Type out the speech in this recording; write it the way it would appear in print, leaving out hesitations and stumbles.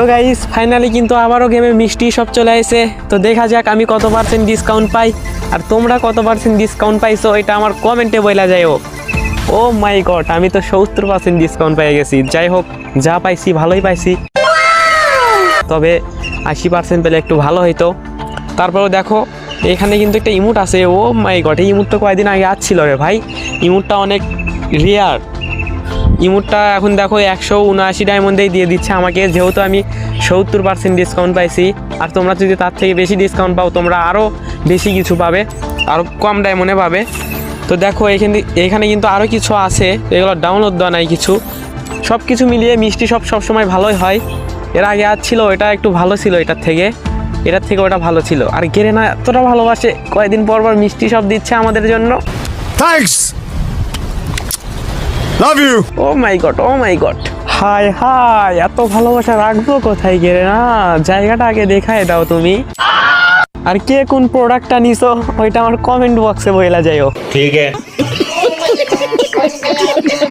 তো guys finally কিন্তু আবারও গেমে মিষ্টি সব চলে আসে। তো দেখা যাক আমি কত পার্সেন্ট ডিসকাউন্ট পাই আর তোমরা কত পার্সেন্ট ডিসকাউন্ট পাইছো এটা আমার কমেন্টে বলা যায়। ও মাই গড, আমি তো 70% ডিসকাউন্ট পেয়ে গেছি। যাই হোক, যা পাইছি ভালোই পাইছি, তবে 80% পেলে একটু ভালো হইতো। তারপরেও দেখো এখানে কিন্তু একটা ইমোট আছে। ও মাই গড, এই ইমোটটা কয়েকদিন আগে আসছিল রে ভাই। ইমোটটা অনেক রেয়ার। ইমোটটা এখন দেখো 179 ডায়মন্ডেই দিয়ে দিচ্ছে আমাকে, যেহেতু আমি 70% ডিসকাউন্ট পাইছি। আর তোমরা যদি তার থেকে বেশি ডিসকাউন্ট পাও তোমরা আরও বেশি কিছু পাবে, আরও কম ডায়মন্ডে পাবে। তো দেখো এখানে কিন্তু আরও কিছু আছে, এগুলো ডাউনলোড দেওয়া নাই কিছু। সব কিছু মিলিয়ে মিষ্টি সবসময় ভালোই হয়। এর আগে আর ছিল, এটা একটু ভালো ছিল এটার থেকে ওটা ভালো ছিল। আর গেরেনা এতটা ভালোবাসে, কয়েকদিন পর মিষ্টি সব দিচ্ছে আমাদের জন্য। Thanks, love you. Oh my god, hi hi, এত ভালোবাসা রাখবো কোথায় গেরেনা? জায়গাটা আগে দেখায় দাও তুমি। আর কে কোন প্রোডাক্টটা নিছো ওইটা আমার কমেন্ট বক্সে বইলা যাইও। ঠিক আছে।